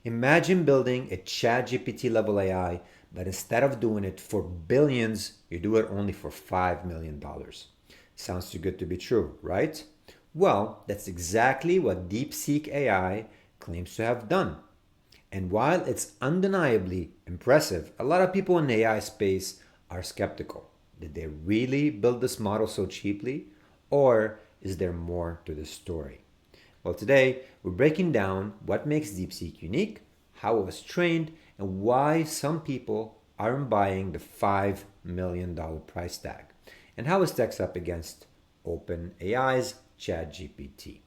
Imagine building a ChatGPT level AI, but instead of doing it for billions, you do it only for $5 million. Sounds too good to be true, right? Well, that's exactly what DeepSeek AI claims to have done. And while it's undeniably impressive, a lot of people in the AI space are skeptical. Did they really build this model so cheaply? Or is there more to the story? Well, today we're breaking down what makes DeepSeek unique, how it was trained, and why some people aren't buying the $5 million price tag, and how it stacks up against OpenAI's ChatGPT.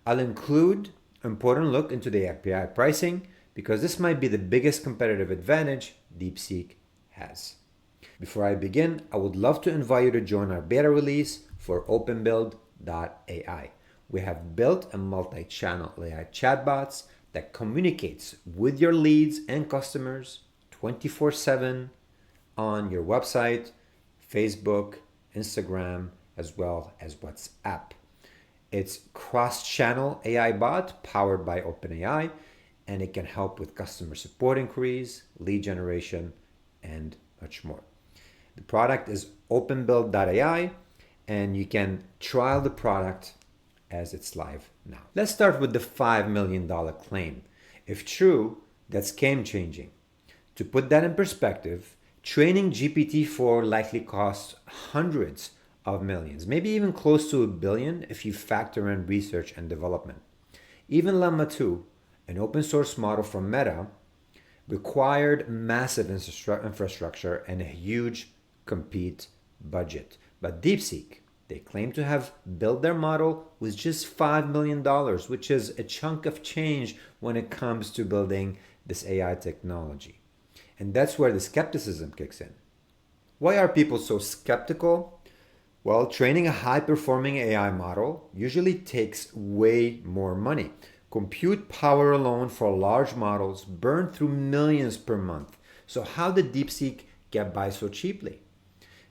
I'll include an important look into the API pricing because this might be the biggest competitive advantage DeepSeek has. Before I begin, I would love to invite you to join our beta release for openbuild.ai. We have built a multi-channel AI chatbots that communicates with your leads and customers 24/7 on your website, Facebook, Instagram, as well as WhatsApp. It's cross-channel AI bot powered by OpenAI, and it can help with customer support inquiries, lead generation, and much more. The product is openbuild.ai, and you can trial the product as it's live now. Let's start with the $5 million claim. If true, that's game-changing. To put that in perspective, training GPT-4 likely costs hundreds of millions, maybe even close to $1 billion if you factor in research and development. Even Llama 2, an open source model from Meta, required massive infrastructure and a huge compute budget. But DeepSeek, they claim to have built their model with just $5 million, which is a chunk of change when it comes to building this AI technology. And that's where the skepticism kicks in. Why are people so skeptical? Well, training a high-performing AI model usually takes way more money. Compute power alone for large models burn through millions per month. So how did DeepSeek get by so cheaply?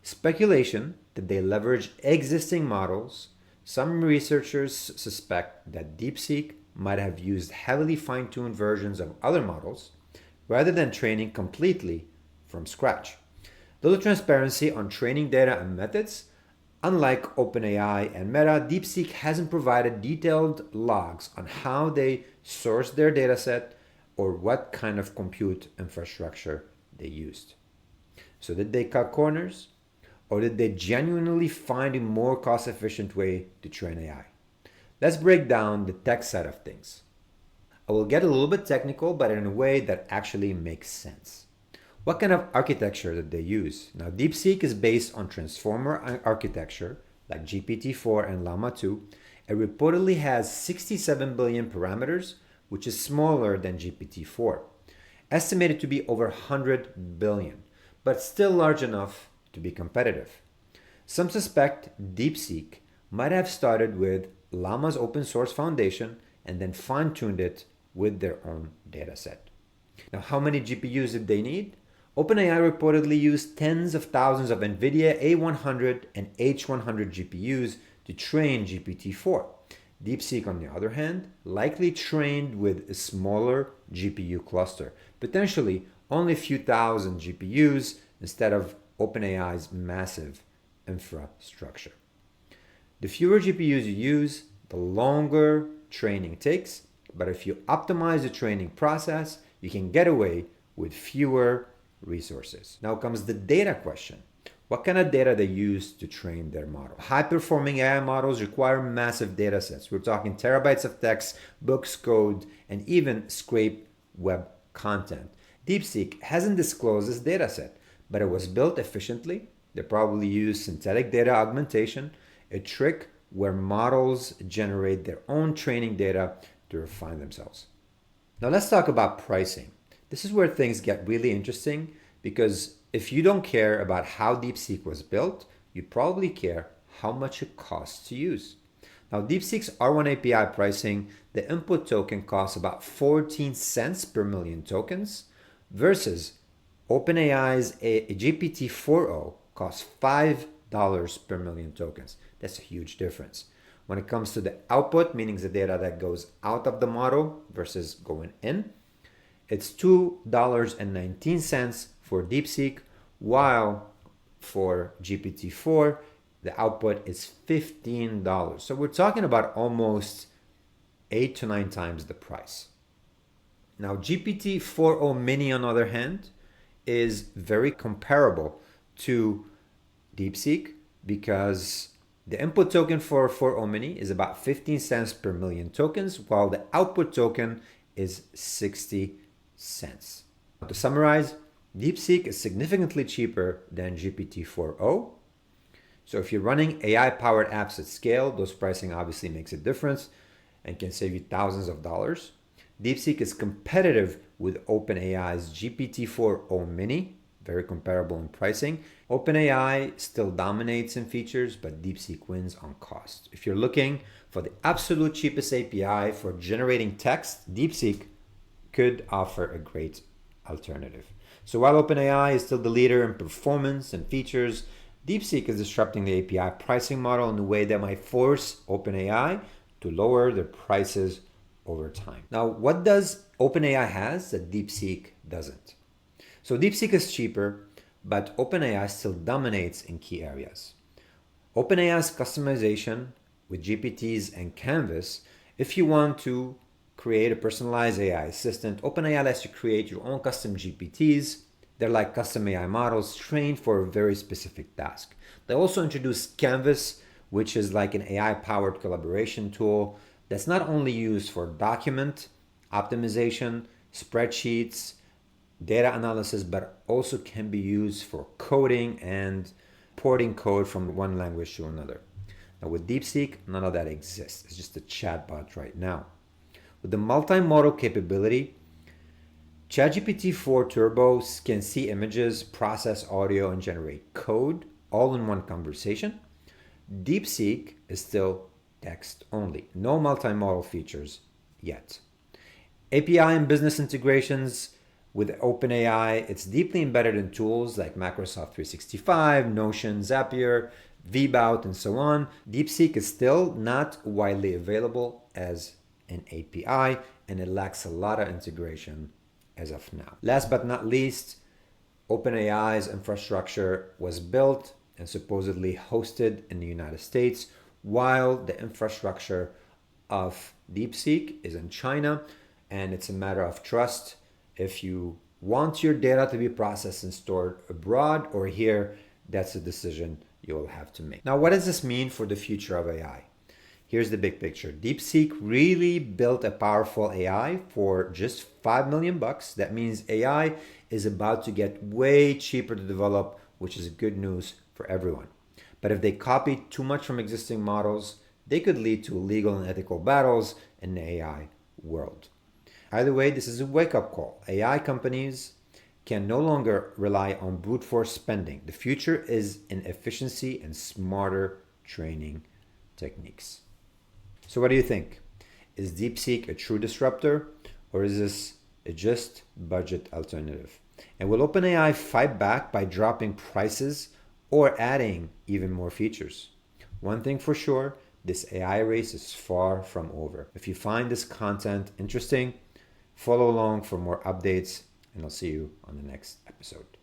Speculation that they leverage existing models. Some researchers suspect that DeepSeek might have used heavily fine-tuned versions of other models rather than training completely from scratch. Little transparency on training data and methods. Unlike OpenAI and Meta, DeepSeek hasn't provided detailed logs on how they sourced their dataset or what kind of compute infrastructure they used. So did they cut corners? Or did they genuinely find a more cost-efficient way to train AI? Let's break down the tech side of things. I will get a little bit technical, but in a way that actually makes sense. What kind of architecture did they use? Now, DeepSeek is based on transformer architecture, like GPT-4 and Llama 2. It reportedly has 67 billion parameters, which is smaller than GPT-4. Estimated to be over 100 billion, but still large enough to be competitive. Some suspect DeepSeek might have started with Llama's open source foundation and then fine-tuned it with their own dataset. Now, how many GPUs did they need? OpenAI reportedly used tens of thousands of NVIDIA A100 and H100 GPUs to train GPT-4. DeepSeek, on the other hand, likely trained with a smaller GPU cluster, potentially only a few thousand GPUs instead of OpenAI's massive infrastructure. The fewer GPUs you use, the longer training takes, but if you optimize the training process, you can get away with fewer resources. Now comes the data question. What kind of data they use to train their model? High-performing AI models require massive data sets. We're talking terabytes of text, books, code, and even scraped web content. DeepSeek hasn't disclosed this data set, but it was built efficiently. They probably use synthetic data augmentation, a trick where models generate their own training data to refine themselves. Now let's talk about pricing. This is where things get really interesting because if you don't care about how DeepSeek was built, you probably care how much it costs to use. Now DeepSeek's R1 API pricing, the input token costs about 14 cents per million tokens versus OpenAI's GPT-4o costs $5 per million tokens. That's a huge difference. When it comes to the output, meaning the data that goes out of the model versus going in, It's $2.19 for DeepSeek, while for GPT-4, the output is $15. So we're talking about almost 8 to 9 times the price. Now, GPT-4o mini, on the other hand, is very comparable to DeepSeek because the input token for 4o mini is about 15 cents per million tokens, while the output token is 60 cents. To summarize, DeepSeek is significantly cheaper than GPT-4o. So if you're running AI-powered apps at scale, those pricing obviously makes a difference and can save you thousands of dollars. DeepSeek is competitive with OpenAI's GPT-4o mini, very comparable in pricing. OpenAI still dominates in features, but DeepSeek wins on cost. If you're looking for the absolute cheapest API for generating text, DeepSeek could offer a great alternative. So while OpenAI is still the leader in performance and features, DeepSeek is disrupting the API pricing model in a way that might force OpenAI to lower their prices over time. Now, what does OpenAI has that DeepSeek doesn't? So DeepSeek is cheaper, but OpenAI still dominates in key areas. OpenAI's customization with GPTs and Canvas, if you want to create a personalized AI assistant, OpenAI lets you create your own custom GPTs. They're like custom AI models trained for a very specific task. They also introduced Canvas, which is like an AI-powered collaboration tool that's not only used for document optimization, spreadsheets, data analysis, but also can be used for coding and porting code from one language to another. Now with DeepSeek, none of that exists. It's just a chatbot right now. With the multimodal capability, ChatGPT-4 Turbo can see images, process audio, and generate code all in one conversation. DeepSeek is still text only. No multimodal features yet. API and business integrations with OpenAI, it's deeply embedded in tools like Microsoft 365, Notion, Zapier, VBout, and so on. DeepSeek is still not widely available as an API, and it lacks a lot of integration as of now. Last but not least, OpenAI's infrastructure was built and supposedly hosted in the United States, while the infrastructure of DeepSeek is in China, and it's a matter of trust. If you want your data to be processed and stored abroad or here, that's a decision you'll have to make. Now, what does this mean for the future of AI? Here's the big picture. DeepSeek really built a powerful AI for just $5 million. That means AI is about to get way cheaper to develop, which is good news for everyone. But if they copy too much from existing models, they could lead to legal and ethical battles in the AI world. Either way, this is a wake-up call. AI companies can no longer rely on brute force spending. The future is in efficiency and smarter training techniques. So what do you think? Is DeepSeek a true disruptor, or is this a just budget alternative? And will OpenAI fight back by dropping prices or adding even more features? One thing for sure, this AI race is far from over. If you find this content interesting, follow along for more updates, and I'll see you on the next episode.